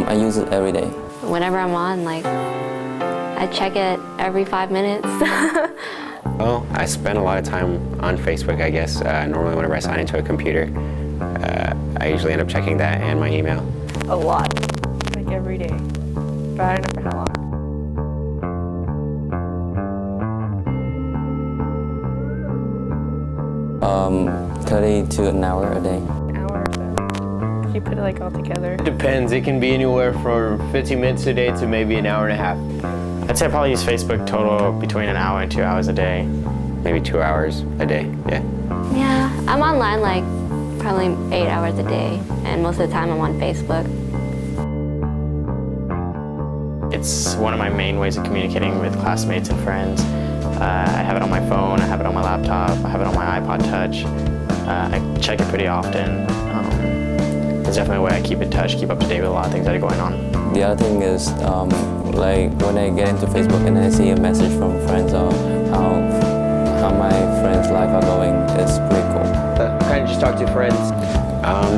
I use it every day. Whenever I'm on, like, I check it every 5 minutes. Well, I spend a lot of time on Facebook, I guess. Normally whenever I sign into a computer, I usually end up checking that and my email. A lot, like every day, but I don't know for how long. 30 to an hour a day. An hour or so, if you put it like all together. It depends. It can be anywhere from 15 minutes a day to maybe an hour and a half. I'd say I probably use Facebook total between an hour and 2 hours a day. Maybe 2 hours a day, yeah. Yeah, I'm online like probably 8 hours a day, and most of the time I'm on Facebook. It's one of my main ways of communicating with classmates and friends. I have it on my phone, I have it on my laptop, I have it on my iPod Touch. I check it pretty often. It's definitely a way I keep in touch, keep up to date with a lot of things that are going on. The other thing is, like when I get into Facebook and I see a message from friends on how my friends' life are going, it's pretty cool. Kind of just talk to friends.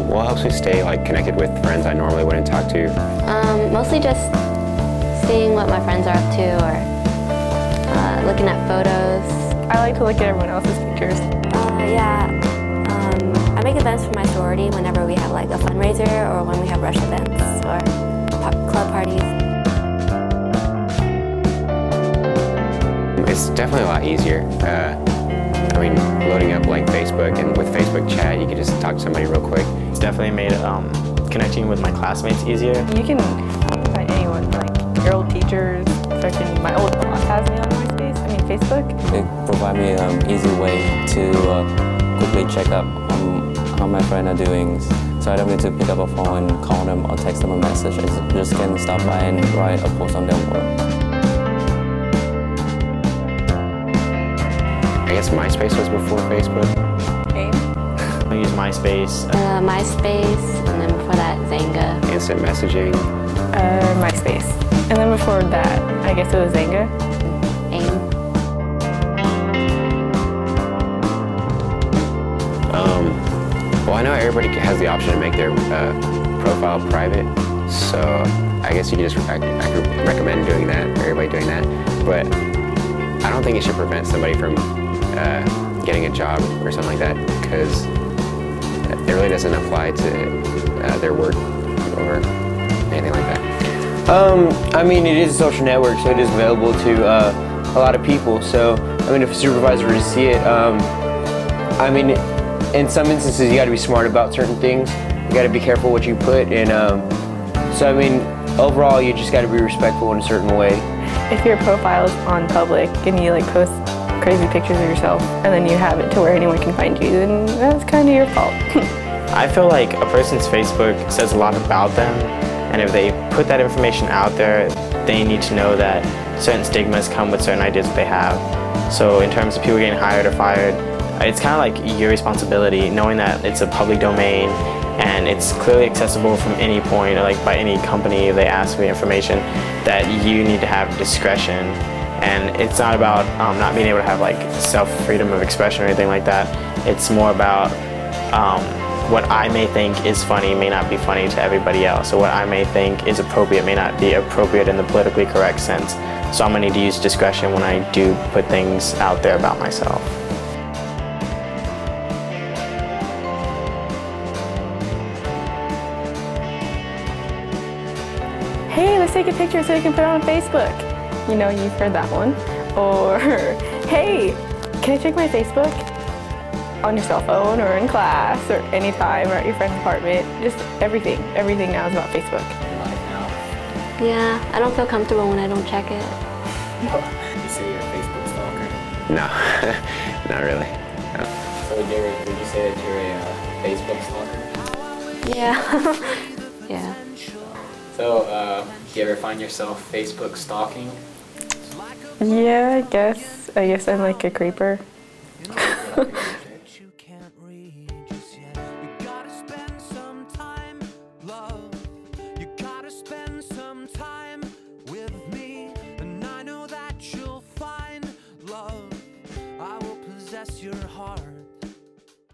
Well, it helps me stay connected with friends I normally wouldn't talk to. Mostly just seeing what my friends are up to, or looking at photos. I like to look at everyone else's pictures. Yeah, I make events for my sorority whenever we have like a fundraiser or when we have rush events or club parties. It's definitely a lot easier. I mean, loading up like Facebook, and with Facebook chat, you can just talk to somebody real quick. It's definitely made connecting with my classmates easier. You can find anyone, like your old teachers. My old boss has me on MySpace, Facebook. It provides me an easy way to quickly check up on how my friends are doing. So I don't need to pick up a phone and call them or text them a message. I just can stop by and write a post on their work. I guess MySpace was before Facebook. AIM? I use MySpace. MySpace, and then before that, Xanga. Instant messaging. MySpace. And then before that, I guess it was Xanga. AIM. Well, I know everybody has the option to make their profile private, so I guess you can just, I could recommend doing that, everybody doing that, but I don't think it should prevent somebody from getting a job or something like that, because it really doesn't apply to their work or anything like that. I mean, it is a social network, so it is available to a lot of people, so, I mean, if a supervisor were to see it, I mean, in some instances, you got to be smart about certain things. You got to be careful what you put, and so I mean, overall, you just got to be respectful in a certain way. If your profile is on public and you post crazy pictures of yourself, and then you have it to where anyone can find you, then that's kind of your fault. I feel like a person's Facebook says a lot about them, and if they put that information out there, they need to know that certain stigmas come with certain ideas that they have. So in terms of people getting hired or fired, it's kind of like your responsibility, knowing that it's a public domain and it's clearly accessible from any point, or by any company if they ask for information, that you need to have discretion. And it's not about not being able to have self-freedom of expression or anything like that. It's more about what I may think is funny may not be funny to everybody else, or what I may think is appropriate may not be appropriate in the politically correct sense. So I'm going to need to use discretion when I do put things out there about myself. Hey, let's take a picture so we can put it on Facebook. You know, you've heard that one. Or, hey, can I check my Facebook? On your cell phone or in class or anytime or at your friend's apartment. Just everything. Everything now is about Facebook. Yeah, I don't feel comfortable when I don't check it. You say you're a Facebook stalker? No, not really. No. So would you say that you're a Facebook stalker? Yeah. Yeah. So, do you ever find yourself Facebook stalking? Yeah, I guess. I'm like a creeper. Your heart.